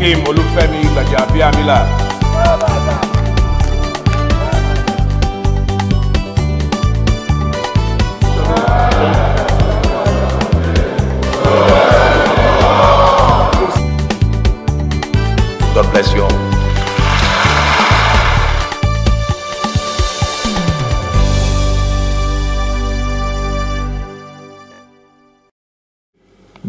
Hakeem Olufemi Gbajabiamila. God bless you all.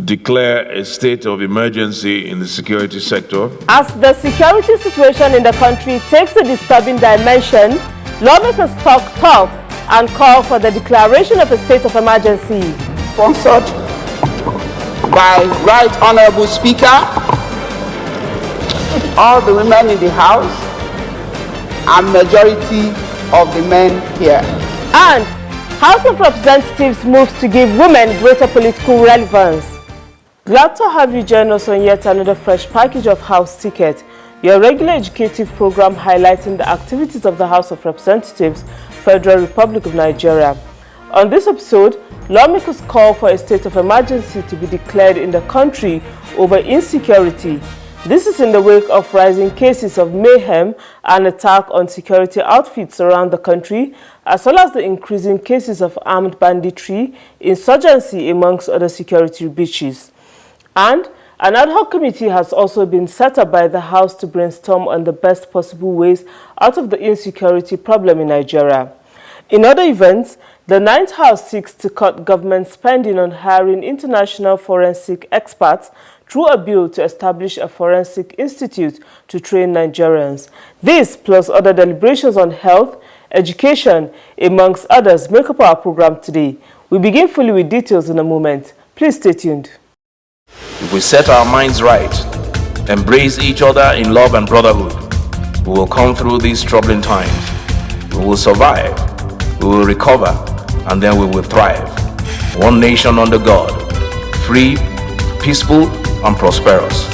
Declare a state of emergency in the security sector. As the security situation in the country takes a disturbing dimension, lawmakers talk tough and call for the declaration of a state of emergency. Sponsored by Right Honorable Speaker, all the women in the House, and majority of the men here. And House of Representatives moves to give women greater political relevance. Glad to have you join us on yet another fresh package of House Ticket, your regular educative program highlighting the activities of the House of Representatives, Federal Republic of Nigeria. On this episode, lawmakers call for a state of emergency to be declared in the country over insecurity. This is in the wake of rising cases of mayhem and attack on security outfits around the country, as well as the increasing cases of armed banditry, insurgency, amongst other security breaches. And an ad hoc committee has also been set up by the House to brainstorm on the best possible ways out of the insecurity problem in Nigeria. In other events, the Ninth House seeks to cut government spending on hiring international forensic experts through a bill to establish a forensic institute to train Nigerians. This, plus other deliberations on health, education, amongst others, make up our program today. We begin fully with details in a moment. Please stay tuned. If we set our minds right, embrace each other in love and brotherhood, we will come through these troubling times. We will survive, we will recover, and then we will thrive. One nation under God, free, peaceful, and prosperous.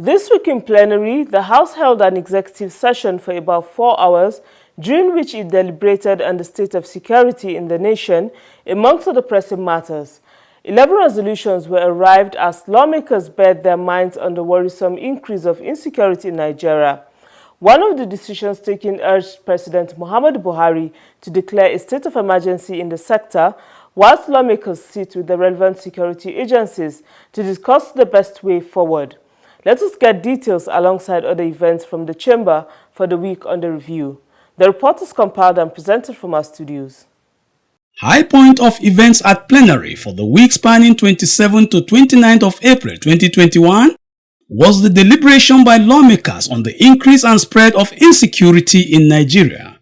This week in plenary, the House held an executive session for about 4 hours, during which it deliberated on the state of security in the nation, amongst other pressing matters. 11 resolutions were arrived as lawmakers bared their minds on the worrisome increase of insecurity in Nigeria. One of the decisions taken urged President Muhammadu Buhari to declare a state of emergency in the sector, whilst lawmakers sit with the relevant security agencies to discuss the best way forward. Let us get details alongside other events from the chamber for the week under review. The report is compiled and presented from our studios. High point of events at plenary for the week spanning 27 to 29th of April 2021 was the deliberation by lawmakers on the increase and spread of insecurity in Nigeria.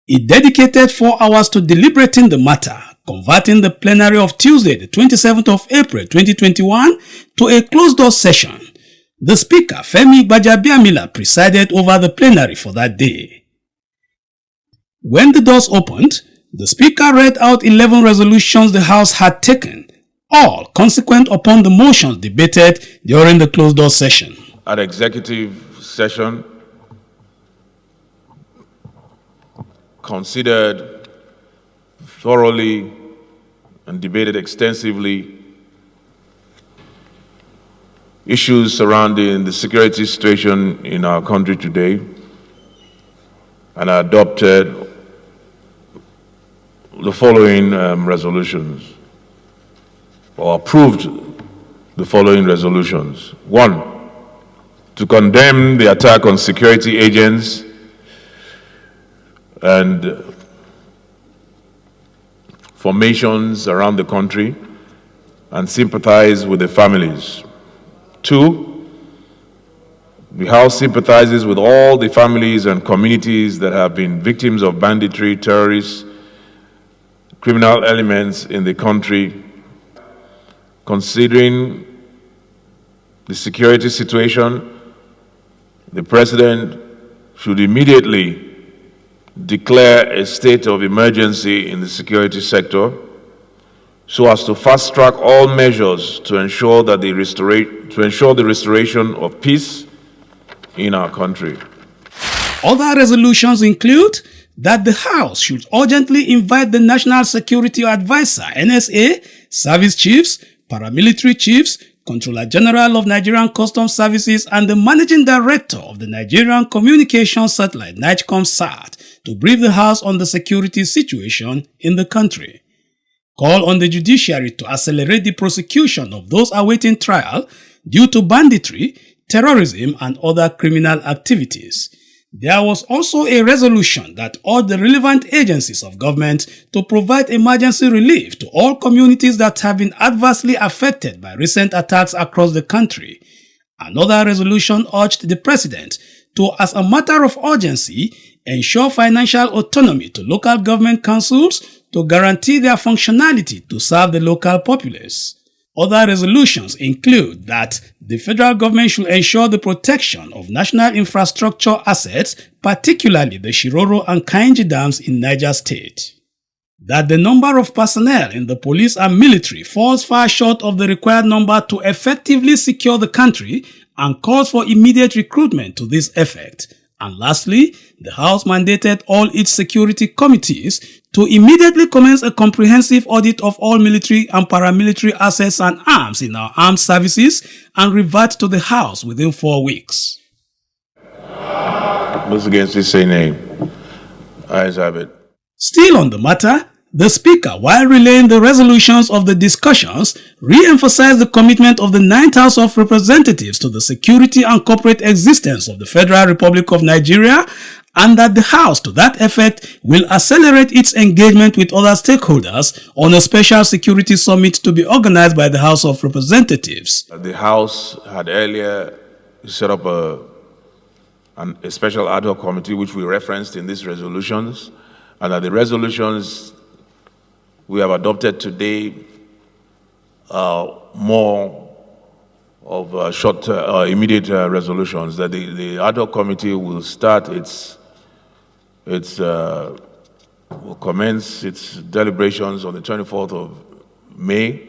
It dedicated 4 hours to deliberating the matter, converting the plenary of Tuesday, the 27th of April 2021 to a closed-door session. The Speaker, Femi Gbajabiamila, presided over the plenary for that day. When the doors opened, the Speaker read out 11 resolutions the House had taken, all consequent upon the motions debated during the closed-door session. At executive session, considered thoroughly and debated extensively issues surrounding the security situation in our country today, and adopted the following resolutions, or approved the following resolutions. 1, to condemn the attack on security agents and formations around the country and sympathize with the families. 2, the House sympathizes with all the families and communities that have been victims of banditry, terrorists, criminal elements in the country. Considering the security situation, the President should immediately declare a state of emergency in the security sector so as to fast-track all measures to ensure that the restoration of peace in our country. Other resolutions include that the House should urgently invite the National Security Advisor (NSA), service chiefs, paramilitary chiefs, Controller General of Nigerian Customs Services and the Managing Director of the Nigerian Communications Satellite (NIGCOMSAT) to brief the House on the security situation in the country. Call on the judiciary to accelerate the prosecution of those awaiting trial due to banditry, terrorism and other criminal activities. There was also a resolution that urged the relevant agencies of government to provide emergency relief to all communities that have been adversely affected by recent attacks across the country. Another resolution urged the President to, as a matter of urgency, ensure financial autonomy to local government councils to guarantee their functionality to serve the local populace. Other resolutions include that the federal government should ensure the protection of national infrastructure assets, particularly the Shiroro and Kainji dams in Niger State. That the number of personnel in the police and military falls far short of the required number to effectively secure the country and calls for immediate recruitment to this effect. And lastly, the House mandated all its security committees to immediately commence a comprehensive audit of all military and paramilitary assets and arms in our armed services and revert to the House within 4 weeks. Those against this say nay. Ayes have it. Still on the matter, the Speaker, while relaying the resolutions of the discussions, re-emphasized the commitment of the 9th House of Representatives to the security and corporate existence of the Federal Republic of Nigeria, and that the House, to that effect, will accelerate its engagement with other stakeholders on a special security summit to be organized by the House of Representatives. The House had earlier set up a special ad hoc committee, which we referenced in these resolutions, and that the resolutions we have adopted today more of short, immediate resolutions. That the ad hoc committee will start will commence its deliberations on the 24th of May,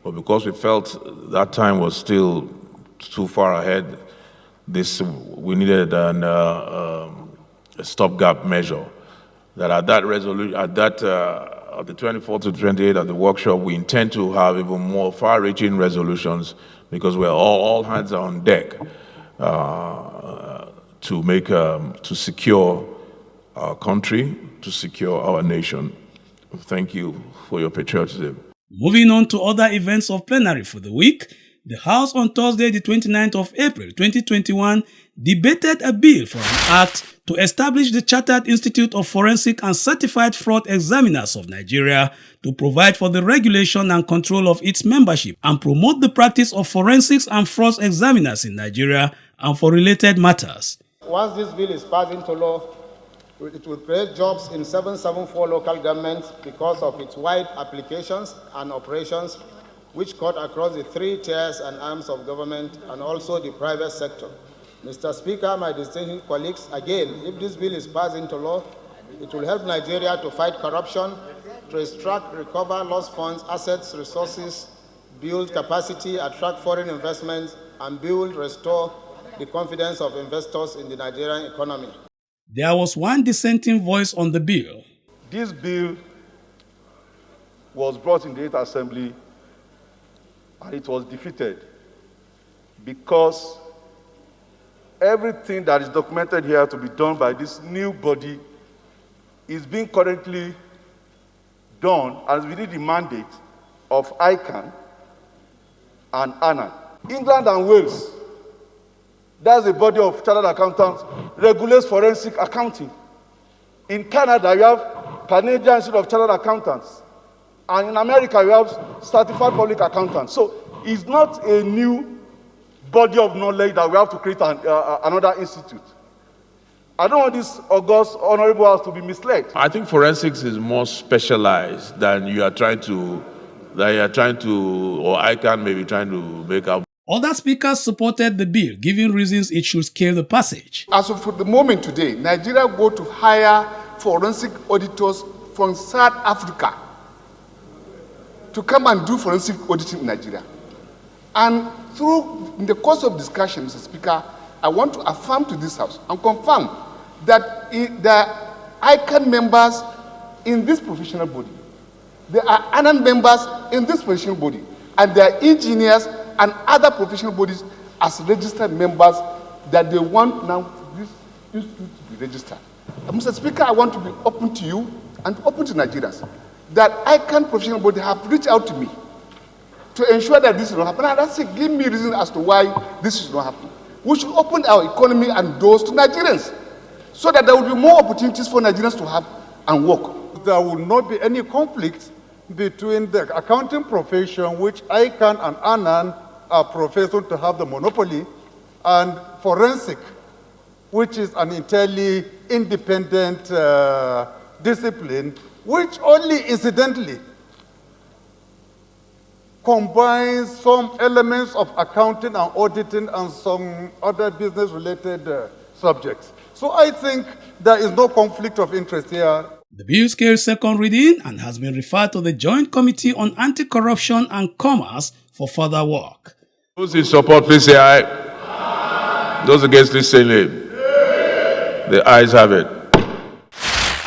but because we felt that time was still too far ahead, we needed a stopgap measure. That at that resolution, the 24th to 28th at the workshop, we intend to have even more far-reaching resolutions because we're all hands are on deck to secure our country, to secure our nation. Thank you for your patriotism. Moving on to other events of plenary for the week, the House on Thursday, the 29th of April 2021, debated a bill for an act to establish the Chartered Institute of Forensic and Certified Fraud Examiners of Nigeria to provide for the regulation and control of its membership and promote the practice of forensics and fraud examiners in Nigeria and for related matters. Once this bill is passed into law, it will create jobs in 774 local governments because of its wide applications and operations, which cut across the 3 tiers and arms of government and also the private sector. Mr. Speaker, my distinguished colleagues, again, if this bill is passed into law, it will help Nigeria to fight corruption, to extract, recover lost funds, assets, resources, build capacity, attract foreign investments, and restore the confidence of investors in the Nigerian economy. There was one dissenting voice on the bill. This bill was brought in the 8th Assembly and it was defeated because everything that is documented here to be done by this new body is being currently done as within the mandate of ICANN and ANAN. England and Wales, that's a body of chartered accountants, regulates forensic accounting. In Canada, you have Canadian Institute of Chartered Accountants. And in America, you have certified public accountants. So it's not a new body of knowledge that we have to create another institute. I don't want this august honorable house to be misled. I think forensics is more specialized than you are trying to, or ICANN may be trying to make out. Other speakers supported the bill, giving reasons it should scale the passage. As of the moment today, Nigeria go to hire forensic auditors from South Africa to come and do forensic auditing in Nigeria. And in the course of discussion, Mr. Speaker, I want to affirm to this House and confirm that the ICANN members in this professional body. There are ANAN members in this professional body. And there are engineers and other professional bodies as registered members that they want now this institute to be registered. Mr. Speaker, I want to be open to you and open to Nigerians that ICANN professional body have reached out to me to ensure that this will not happen. And that's it. Give me reason as to why this should not happen. We should open our economy and doors to Nigerians so that there will be more opportunities for Nigerians to have and work. There will not be any conflict between the accounting profession, which ICANN and ANAN are professing to have the monopoly, and forensic, which is an entirely independent discipline, which only incidentally combines some elements of accounting and auditing and some other business-related subjects. So I think there is no conflict of interest here. The bill scales second reading and has been referred to the Joint Committee on Anti-Corruption and Commerce for further work. Those in support, please say aye. Those against, please say nay. The ayes have it.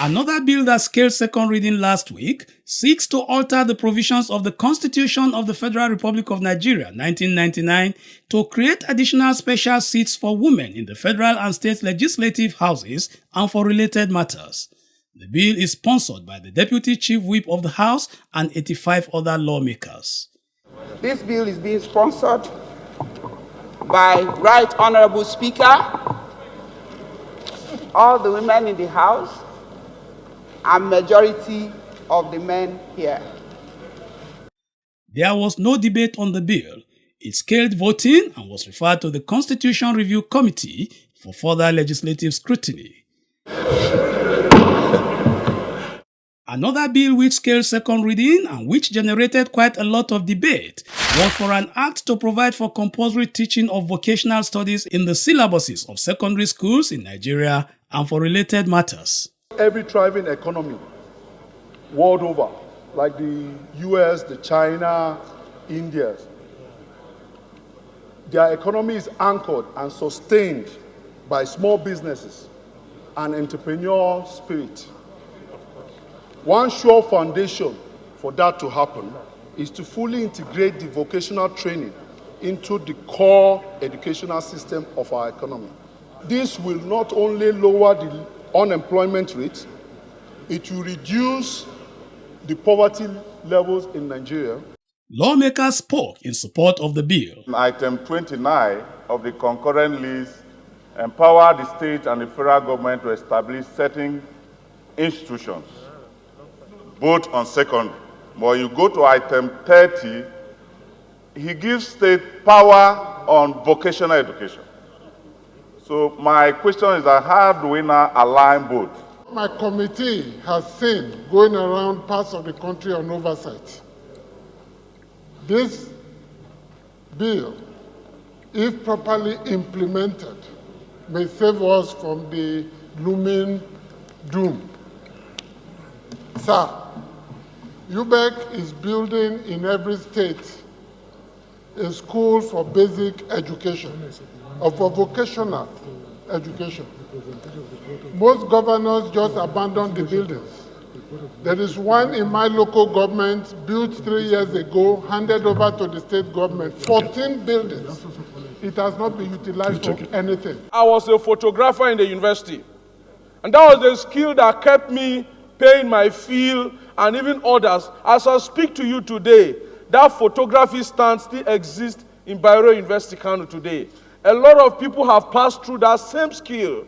Another bill that scaled second reading last week seeks to alter the provisions of the Constitution of the Federal Republic of Nigeria, 1999, to create additional special seats for women in the federal and state legislative houses and for related matters. The bill is sponsored by the Deputy Chief Whip of the House and 85 other lawmakers. This bill is being sponsored by Right Honorable Speaker, all the women in the House, and majority of the men here. There was no debate on the bill. It scaled voting and was referred to the Constitution Review Committee for further legislative scrutiny. Another bill which scaled second reading and which generated quite a lot of debate was for an act to provide for compulsory teaching of vocational studies in the syllabuses of secondary schools in Nigeria and for related matters. Every thriving economy world over, like the US, the China, India, their economy is anchored and sustained by small businesses and entrepreneurial spirit. One sure foundation for that to happen is to fully integrate the vocational training into the core educational system of our economy. This will not only lower the unemployment rate, it will reduce the poverty levels in Nigeria. Lawmakers spoke in support of the bill. Item 29 of the concurrent list empower the state and the federal government to establish certain institutions, both on secondary. But you go to item 30, he gives state power on vocational education. So my question is that how do we now align both? My committee has seen going around parts of the country on oversight. This bill, if properly implemented, may save us from the looming doom. Sir, UBEC is building in every state a school for basic education, or for vocational education. Most governors just abandon the buildings. There is one in my local government built 3 years ago, handed over to the state government, 14 buildings. It has not been utilized for anything. I was a photographer in the university, and that was the skill that kept me paying my fee and even others. As I speak to you today, that photography stand still exists in Bayero University, Kano today. A lot of people have passed through that same skill.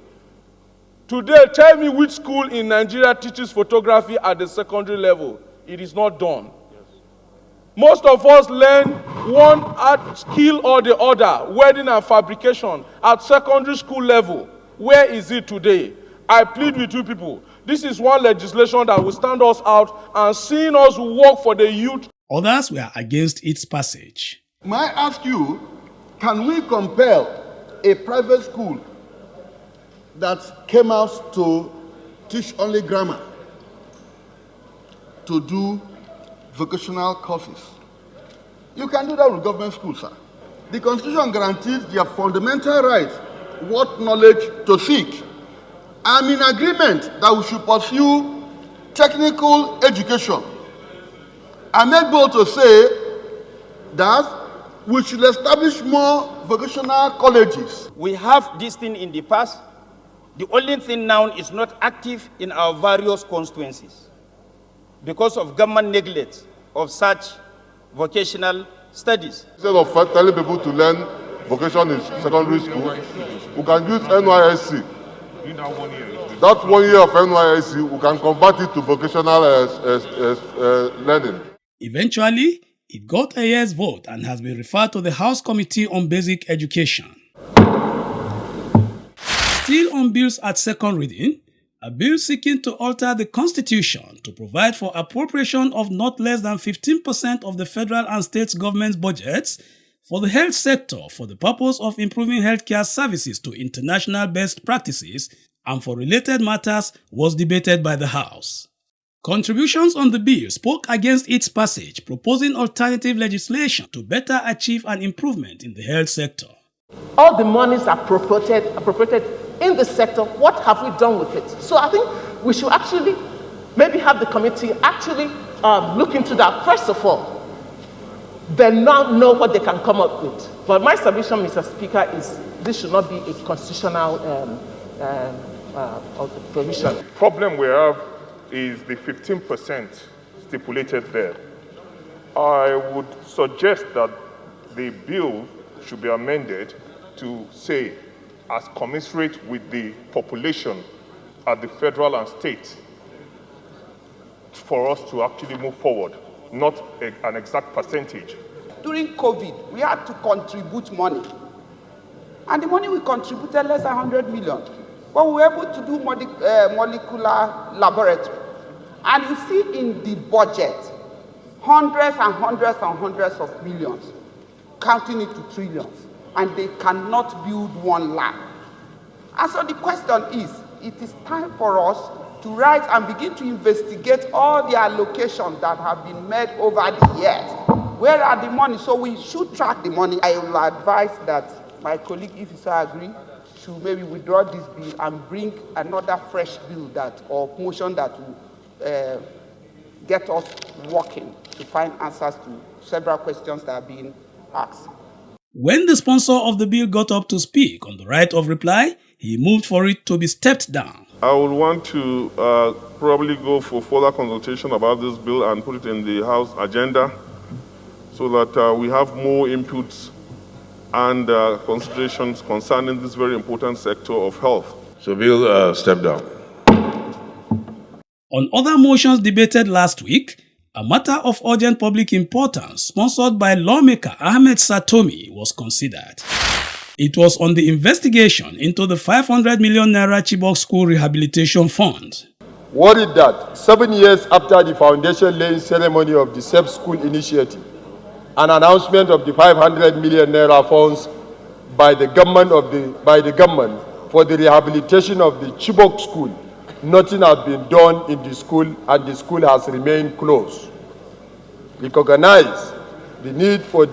Today, tell me which school in Nigeria teaches photography at the secondary level. It is not done. Yes. Most of us learn one art skill or the other, welding and fabrication, at secondary school level. Where is it today? I plead with you people. This is one legislation that will stand us out and seeing us work for the youth. Others were against its passage. May I ask you, can we compel a private school that came out to teach only grammar to do vocational courses? You can do that with government schools, sir. The Constitution guarantees their fundamental right, what knowledge to seek. I'm in agreement that we should pursue technical education. I'm able to say that we should establish more vocational colleges. We have this thing in the past. The only thing now is not active in our various constituencies because of government neglect of such vocational studies. Instead of telling people to learn vocation in secondary school, we can use NYSC. That 1 year of NYSC, we can convert it to vocational learning. Eventually, it got a yes vote and has been referred to the House Committee on Basic Education. Still on bills at second reading, a bill seeking to alter the Constitution to provide for appropriation of not less than 15% of the federal and state government's budgets for the health sector for the purpose of improving healthcare services to international best practices and for related matters was debated by the House. Contributions on the bill spoke against its passage, proposing alternative legislation to better achieve an improvement in the health sector. All the monies appropriated in the sector, what have we done with it? So I think we should actually maybe have the committee actually look into that first of all. Then now know what they can come up with. But my submission, Mr. Speaker, is this should not be a constitutional provision. The problem we have is the 15% stipulated there. I would suggest that the bill should be amended to say, as commensurate with the population at the federal and state, for us to actually move forward, not an exact percentage. During COVID, we had to contribute money. And the money we contributed less than 100 million. But we were able to do molecular laboratory. And you see in the budget, hundreds and hundreds and hundreds of millions, counting it to trillions, and they cannot build one lab. And so the question is, it is time for us to rise and begin to investigate all the allocations that have been made over the years. Where are the money? So we should track the money. I will advise that my colleague, if he so agree, should maybe withdraw this bill and bring another fresh bill or motion that will get us working to find answers to several questions that are being asked. When the sponsor of the bill got up to speak on the right of reply, he moved for it to be stepped down. I would want to probably go for further consultation about this bill and put it in the House agenda so that we have more inputs and considerations concerning this very important sector of health. So bill step down. On other motions debated last week, a matter of urgent public importance sponsored by lawmaker Ahmed Satomi was considered. It was on the investigation into the 500 million naira Chibok School Rehabilitation Fund. Worried that 7 years after the foundation laying ceremony of the Safe School Initiative, an announcement of the 500 million naira funds by the government for the rehabilitation of the Chibok School, nothing has been done in the school and the school has remained closed. Recognize the need for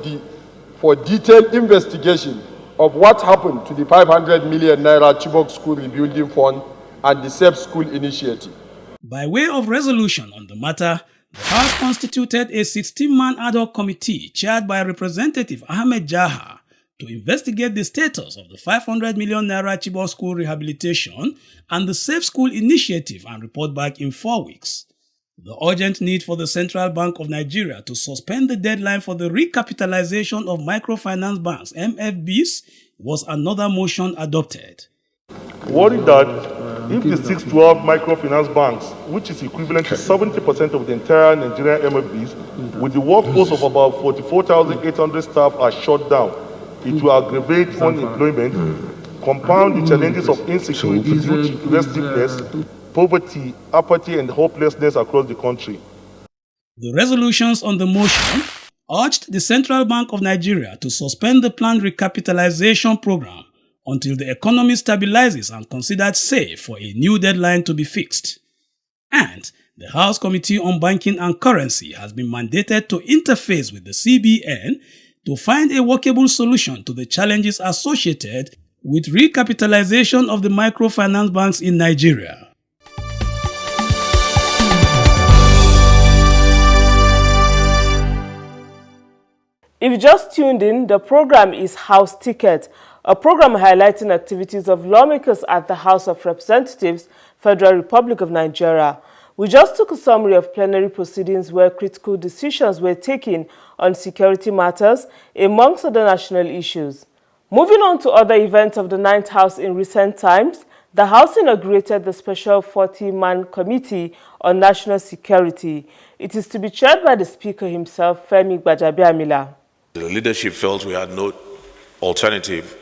detailed investigation of what happened to the 500 million naira Chibok School Rebuilding Fund and the Safe School Initiative. By way of resolution on the matter, the House constituted a 16-man ad hoc committee chaired by Representative Ahmed Jaha to investigate the status of the 500 million naira Chibok School Rehabilitation and the Safe School Initiative and report back in 4 weeks. The urgent need for the Central Bank of Nigeria to suspend the deadline for the recapitalization of microfinance banks, MFBs, was another motion adopted. Worried that if the 612 microfinance banks, which is equivalent to 70% of the entire Nigerian MFBs, with the workforce of about 44,800 staff are shut down, it will aggravate unemployment, compound the challenges of insecurity, youth restlessness, poverty, apathy, and hopelessness across the country. The resolutions on the motion urged the Central Bank of Nigeria to suspend the planned recapitalization program until the economy stabilizes and considered safe for a new deadline to be fixed. And the House Committee on Banking and Currency has been mandated to interface with the CBN to find a workable solution to the challenges associated with recapitalization of the microfinance banks in Nigeria. If you just tuned in, the program is House Ticket, a program highlighting activities of lawmakers at the House of Representatives, Federal Republic of Nigeria. We just took a summary of plenary proceedings where critical decisions were taken on security matters, amongst other national issues. Moving on to other events of the 9th House in recent times, the House inaugurated the special 40-man Committee on National Security. It is to be chaired by the Speaker himself, Femi Gbajabiamila. The leadership felt we had no alternative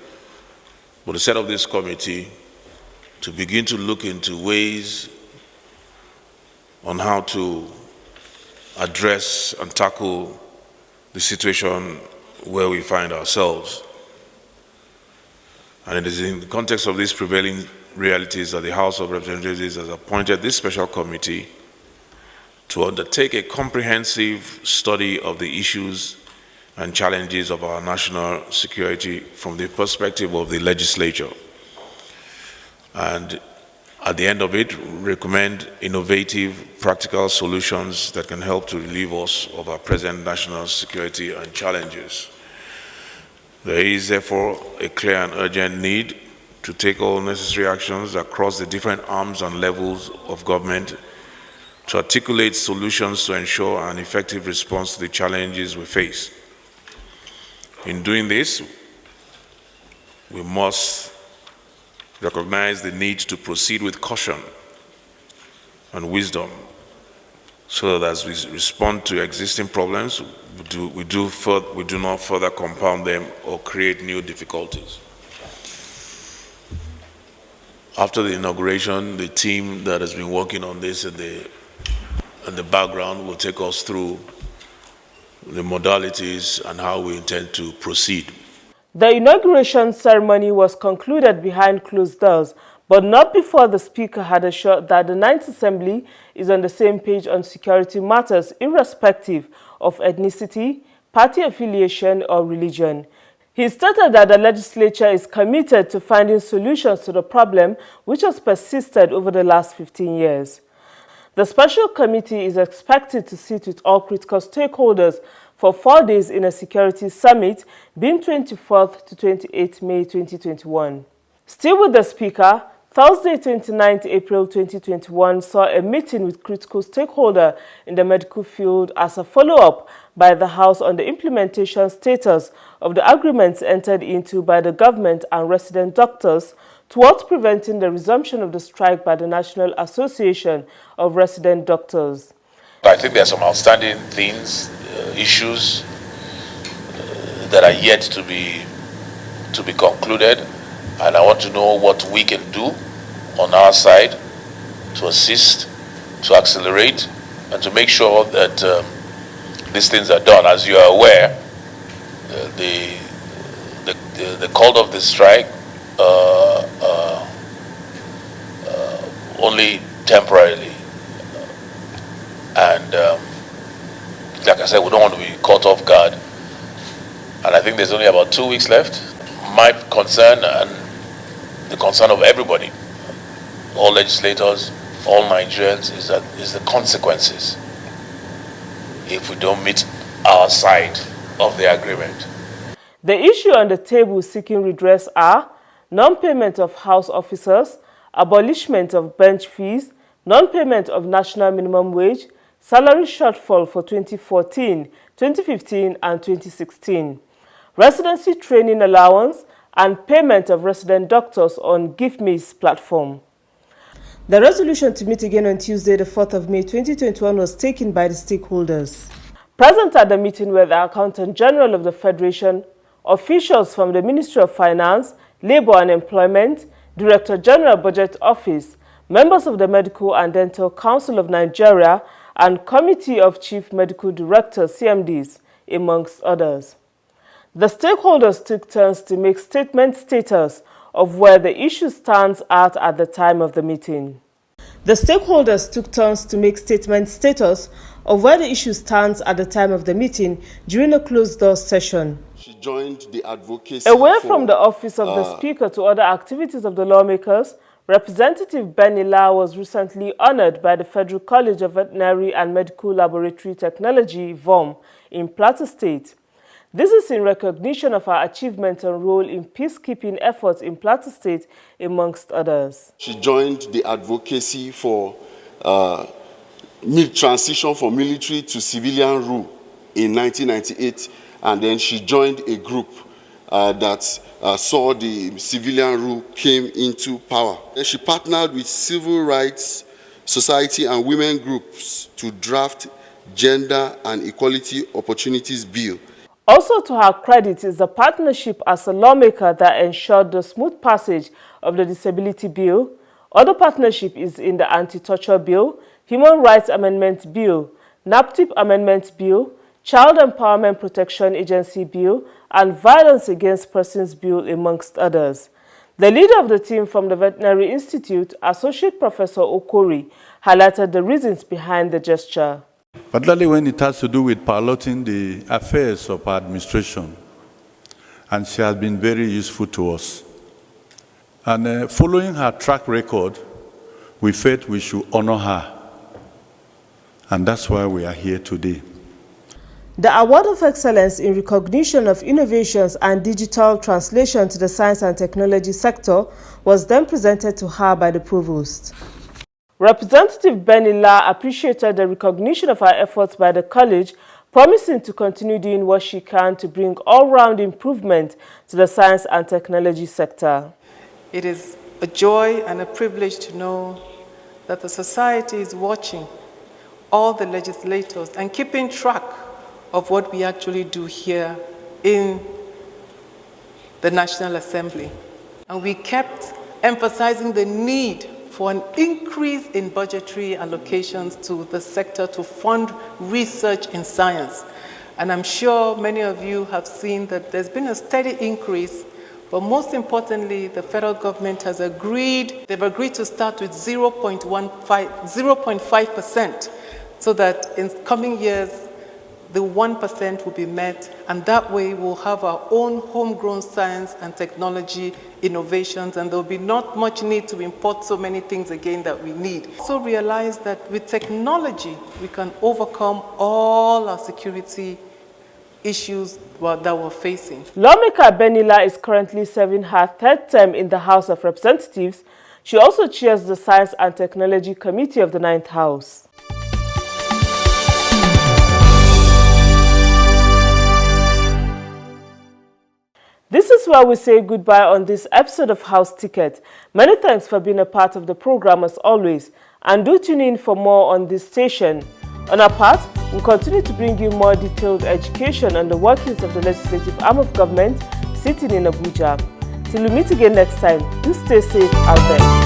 but to set up this committee to begin to look into ways on how to address and tackle the situation where we find ourselves. And it is in the context of these prevailing realities that the House of Representatives has appointed this special committee to undertake a comprehensive study of the issues and challenges of our national security from the perspective of the legislature. And at the end of it, recommend innovative, practical solutions that can help to relieve us of our present national security and challenges. There is therefore a clear and urgent need to take all necessary actions across the different arms and levels of government to articulate solutions to ensure an effective response to the challenges we face. In doing this, we must recognize the need to proceed with caution and wisdom so that as we respond to existing problems, we do not further compound them or create new difficulties. After the inauguration, the team that has been working on this in the background will take us through the modalities and how we intend to proceed. The inauguration ceremony was concluded behind closed doors, but not before the Speaker had assured that the 9th Assembly is on the same page on security matters irrespective of ethnicity, party affiliation, or religion. He stated that the legislature is committed to finding solutions to the problem which has persisted over the last 15 years. The special committee is expected to sit with all critical stakeholders for 4 days in a security summit being 24th to 28th May 2021. Still with the Speaker, Thursday 29th April 2021 saw a meeting with critical stakeholders in the medical field as a follow-up by the House on the implementation status of the agreements entered into by the government and resident doctors towards preventing the resumption of the strike by the National Association of Resident Doctors. I think there are some outstanding things, issues that are yet to be concluded, and I want to know what we can do on our side to assist, to accelerate, and to make sure that these things are done. As you are aware, the call of the strike only temporarily, and like I said, we don't want to be caught off guard, and I think there's only about 2 weeks left. My concern and the concern of everybody, all legislators, all Nigerians, is the consequences if we don't meet our side of the agreement. The issue on the table seeking redress are non-payment of house officers, abolishment of bench fees, non-payment of national minimum wage, salary shortfall for 2014, 2015 and 2016, residency training allowance, and payment of resident doctors on GiveMe's platform. The resolution to meet again on Tuesday, the 4th of May 2021 was taken by the stakeholders. Present at the meeting were the Accountant General of the Federation, officials from the Ministry of Finance, Labour and Employment, Director General Budget Office, members of the Medical and Dental Council of Nigeria, and Committee of Chief Medical Directors, CMDs, amongst others. The stakeholders took turns to make statement status of where the issue stands at the time of the meeting. The stakeholders took turns to make statement status of where the issue stands at the time of the meeting during a closed-door session. She joined the advocacy Away from the office of the Speaker to other activities of the lawmakers, Representative Benny La was recently honored by the Federal College of Veterinary and Medical Laboratory Technology, VOM, in Plateau State. This is in recognition of her achievement and role in peacekeeping efforts in Plateau State, amongst others. She joined the advocacy for transition from military to civilian rule in 1998, and then she joined a group that saw the civilian rule came into power. Then she partnered with civil rights society and women groups to draft Gender and Equality Opportunities Bill. Also to her credit is the partnership as a lawmaker that ensured the smooth passage of the Disability Bill. Other partnership is in the Anti-Torture Bill, Human Rights Amendment Bill, NAPTIP Amendment Bill, Child Empowerment Protection Agency Bill, and Violence Against Persons Bill, amongst others. The leader of the team from the Veterinary Institute, Associate Professor Okori, highlighted the reasons behind the gesture. Particularly when it has to do with piloting the affairs of our administration. And she has been very useful to us. And following her track record, we felt we should honor her. And that's why we are here today. The Award of Excellence in recognition of innovations and digital translation to the science and technology sector was then presented to her by the Provost. Representative Benny La appreciated the recognition of her efforts by the college, promising to continue doing what she can to bring all-round improvement to the science and technology sector. It is a joy and a privilege to know that the society is watching all the legislators and keeping track of what we actually do here in the National Assembly. And we kept emphasizing the need for an increase in budgetary allocations to the sector to fund research in science. And I'm sure many of you have seen that there's been a steady increase, but most importantly, the federal government has agreed, they've agreed to start with 0.5%, so that in coming years, the 1% will be met, and that way we'll have our own homegrown science and technology innovations, and there'll be not much need to import so many things again that we need. Also realize that with technology, we can overcome all our security issues that we're facing. Lawmaker Benny La is currently serving her third term in the House of Representatives. She also chairs the Science and Technology Committee of the 9th House. This is where we say goodbye on this episode of House Ticket. Many thanks for being a part of the program as always, and do tune in for more on this station. On our part, we'll continue to bring you more detailed education on the workings of the legislative arm of government sitting in Abuja. Till we meet again next time, do stay safe out there.